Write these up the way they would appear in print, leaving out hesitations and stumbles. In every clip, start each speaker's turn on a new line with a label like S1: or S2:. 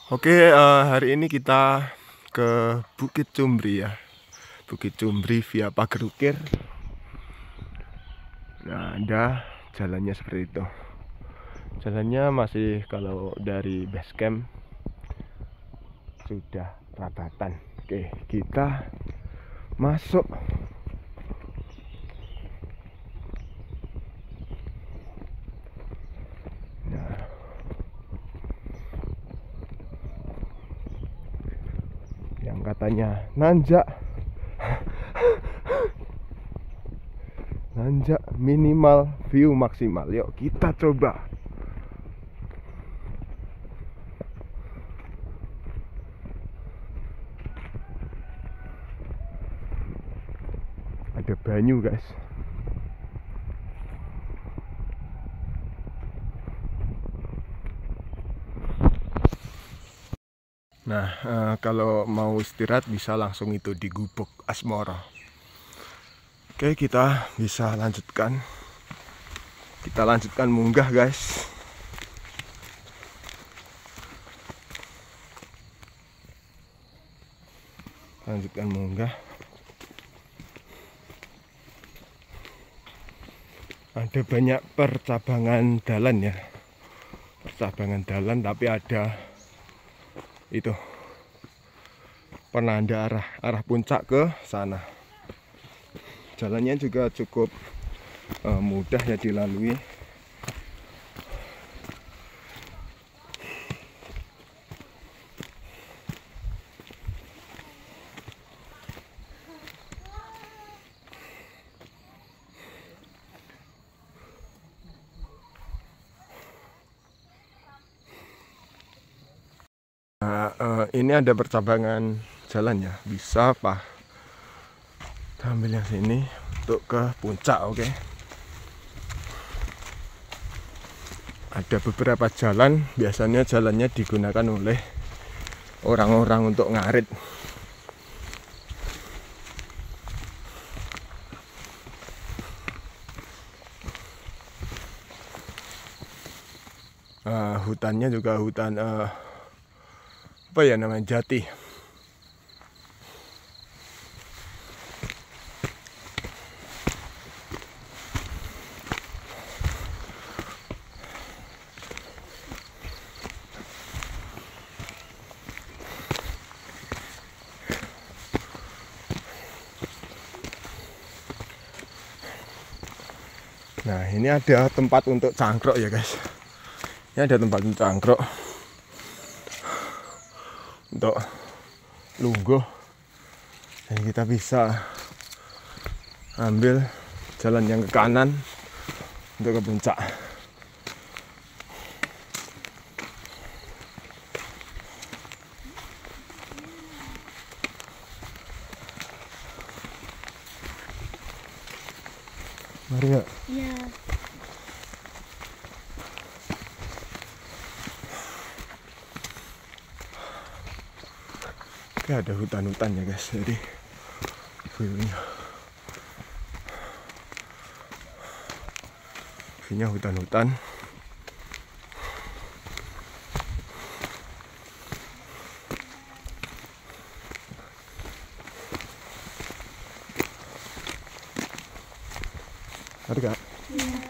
S1: Oke, hari ini kita ke Bukit Cumbri ya. Bukit Cumbri via Pager Ukir. Nah, ada jalannya seperti itu. Jalannya masih kalau dari base camp sudah rabatan. Oke, kita masuk. Nah, yang katanya nanjak minimal view maksimal. Yuk kita coba. Ada banyu guys. Nah, kalau mau istirahat bisa langsung itu di Gubuk Asmoro. Oke, kita bisa lanjutkan. Kita lanjutkan munggah guys. Lanjutkan munggah. Ada banyak percabangan jalan ya. Percabangan jalan tapi ada itu penanda arah puncak ke sana. Jalannya juga cukup mudah ya dilalui. Nah, ini ada percabangan jalan ya, bisa Pak ambil yang sini untuk ke puncak. Oke. Ada beberapa jalan, biasanya jalannya digunakan oleh orang-orang untuk ngarit. Hutannya juga hutan apa ya namanya, jati. Nah, ini ada tempat untuk cangkruk ya guys. Ini ada tempat untuk cangkruk, untuk lungguh. Dan kita bisa ambil jalan yang ke kanan untuk ke puncak. Mari ya.
S2: Iya.
S1: Oke, ada hutan-hutan ya guys. Jadi view-nya hutan-hutan. Mari kak.
S2: Iya.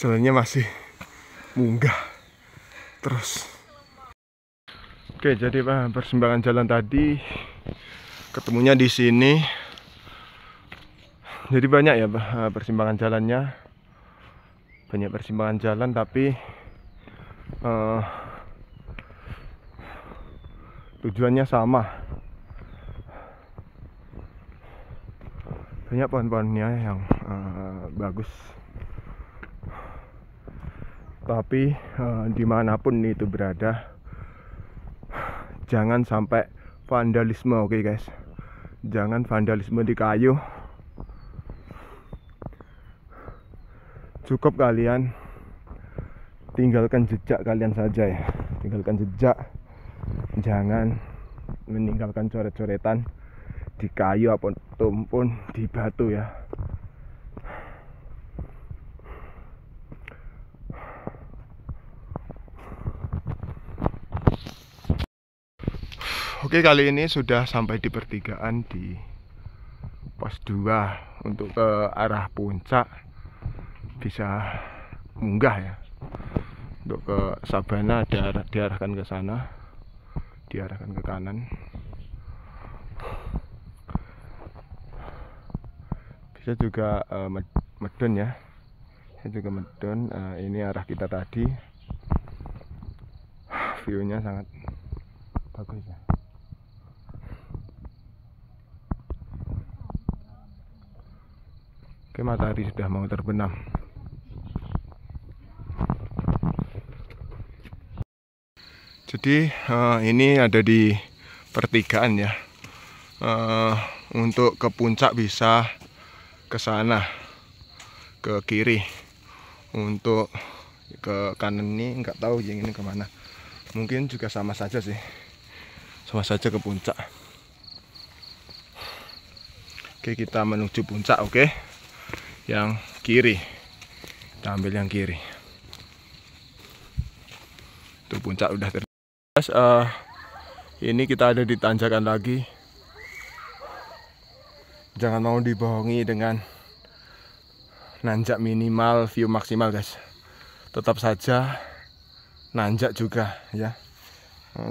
S1: Jalannya masih munggah terus. Oke, jadi persimpangan jalan tadi ketemunya di sini. Jadi banyak ya persimpangan jalannya. Banyak persimpangan jalan tapi tujuannya sama. Banyak pohon-pohonnya yang bagus. Tapi dimanapun itu berada, jangan sampai vandalisme, oke guys. Jangan vandalisme di kayu. Cukup kalian tinggalkan jejak kalian saja ya. Tinggalkan jejak. Jangan meninggalkan coret-coretan di kayu ataupun di batu ya. Oke, kali ini sudah sampai di pertigaan di pos 2 untuk ke arah puncak. Bisa munggah ya. Untuk ke Sabana diarahkan ke sana, diarahkan ke kanan. Bisa juga medun ya. Bisa juga medun. Ini arah kita tadi. View-nya sangat bagus ya. Oke, matahari sudah mau terbenam. Jadi ini ada di pertigaan ya. Untuk ke puncak bisa ke sana, ke kiri. Untuk ke kanan ini nggak tahu yang ini kemana. Mungkin juga sama saja sih, sama saja ke puncak. Oke, kita menuju puncak. Oke, yang kiri, kita ambil yang kiri. Itu puncak udah ter. Ini kita ada di tanjakan lagi. Jangan mau dibohongi dengan nanjak minimal view maksimal guys. Tetap saja nanjak juga ya.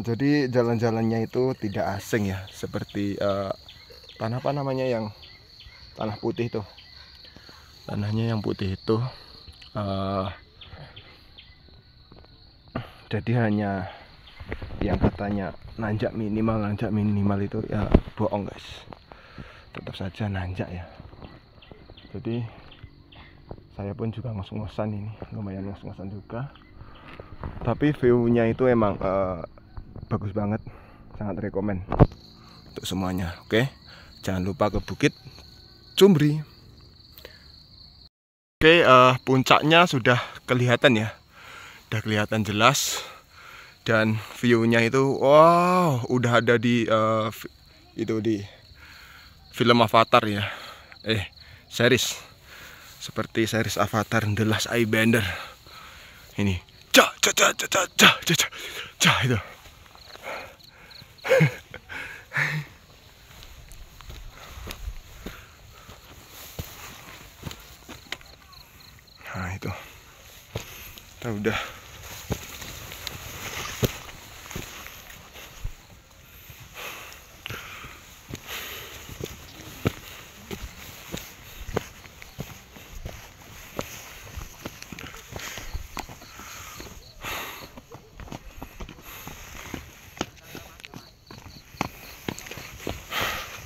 S1: Jadi jalan-jalannya itu tidak asing ya. Seperti tanah apa namanya yang tanah putih tuh. Tanahnya yang putih itu. Jadi hanya yang katanya nanjak minimal itu ya bohong guys. Tetap saja nanjak ya. Jadi saya pun juga ngos-ngosan ini, lumayan ngos-ngosan juga. Tapi view-nya itu emang bagus banget, sangat rekomen untuk semuanya. Oke, jangan lupa ke Bukit Cumbri. Oke, puncaknya sudah kelihatan ya, udah kelihatan jelas. Dan view-nya itu wow, udah ada di itu di film Avatar ya. Series. Seperti series Avatar The Last Airbender. Ini. Itu. Nah, itu. Kita udah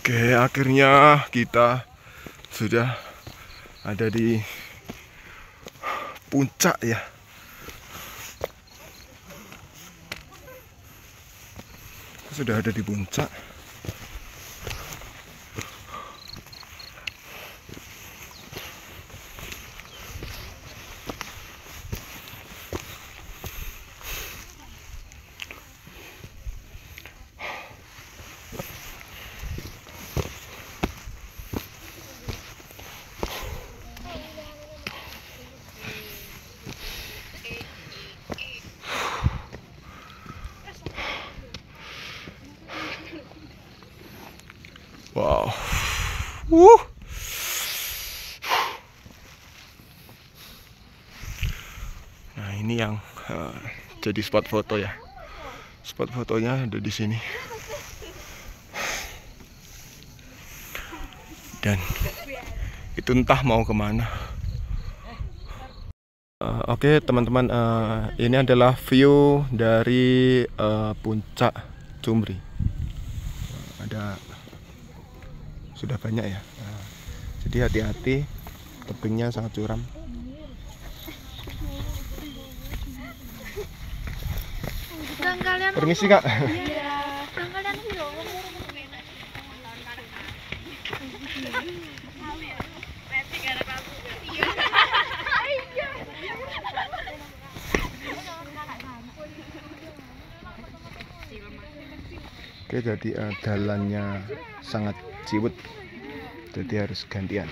S1: Oke, akhirnya kita sudah ada di puncak ya. Sudah ada di puncak. Wow. Nah, ini yang jadi spot foto ya. Spot fotonya ada di sini. Dan itu entah mau kemana. Oke teman-teman, ini adalah view dari puncak Cumbri. Ada sudah banyak ya. Jadi hati-hati, tebingnya sangat curam. Permisi kak.
S2: Iya. Kalian
S1: Oke, jadi jalannya sangat ciut, jadi harus gantian.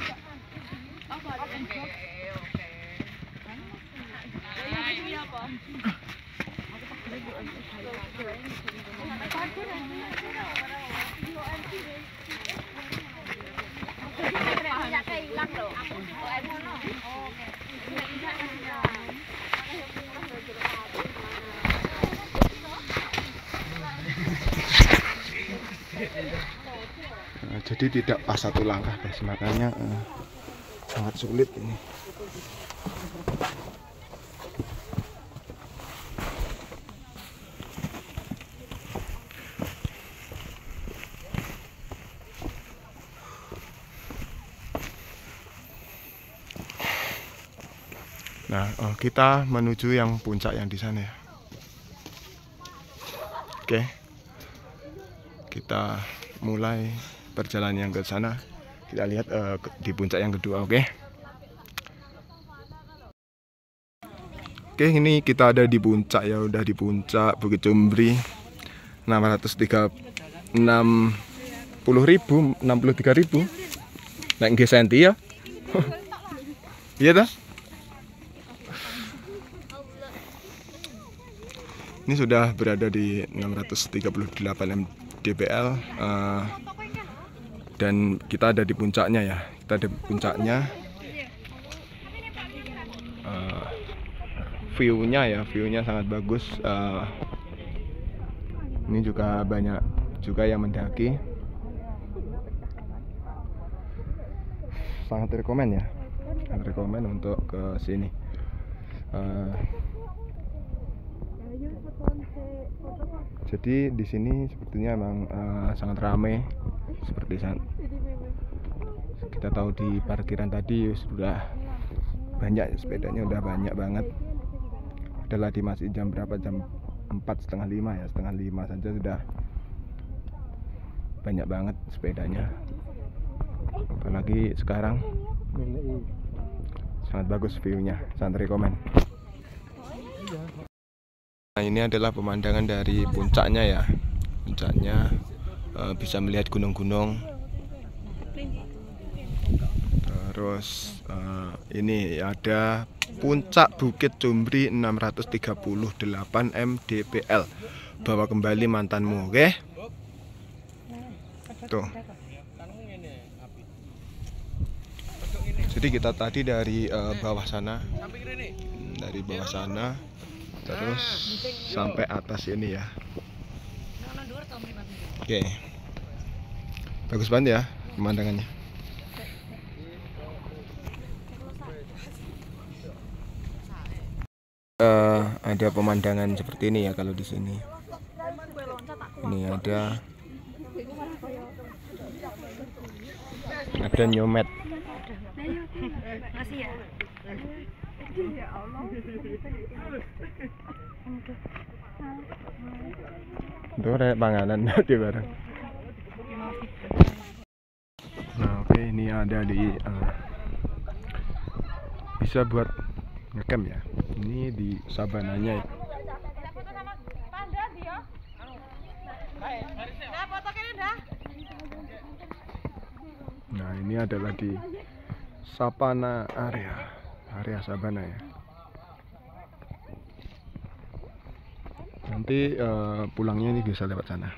S1: Jadi tidak pas satu langkah guys, makanya sangat sulit ini. Nah, kita menuju yang puncak yang di sana ya. Oke, kita mulai perjalanan yang ke sana. Kita lihat di puncak yang kedua. Oke, ini kita ada di puncak ya, udah di puncak Bukit Cumbri. 63.000 naik nggih senti ya. Iya dah. Ini sudah berada di 638 mdpl dan kita ada di puncaknya ya. Kita ada di puncaknya. View-nya sangat bagus. Ini juga banyak juga yang mendaki. Sangat rekomen ya. Sangat rekomen untuk ke sini. Jadi di sini sepertinya memang sangat ramai. Seperti kita tahu di parkiran tadi sudah banyak sepedanya, udah banyak banget. Adalah di masih jam berapa, jam 4:30 ya, 4:30 saja sudah banyak banget sepedanya. Apalagi sekarang sangat bagus view-nya, sangat rekomen. Nah, ini adalah pemandangan dari puncaknya ya. Puncaknya bisa melihat gunung-gunung. Terus ini ada puncak Bukit Cumbri 638 mdpl. Bawa kembali mantanmu, oke? Tuh. Jadi kita tadi dari bawah sana. Dari bawah sana terus sampai atas ini ya. Oke. Bagus banget ya pemandangannya. Ada pemandangan seperti ini ya kalau di sini. Ini ada nyomet.
S2: Makasih ya.
S1: Itu ada panganan di bareng. Nah, oke, ini ada di bisa buat ngecamp ya. Ini di sabananya ya. Nah, ini adalah di Sapana area sabana ya. Nanti pulangnya ini bisa lewat sana.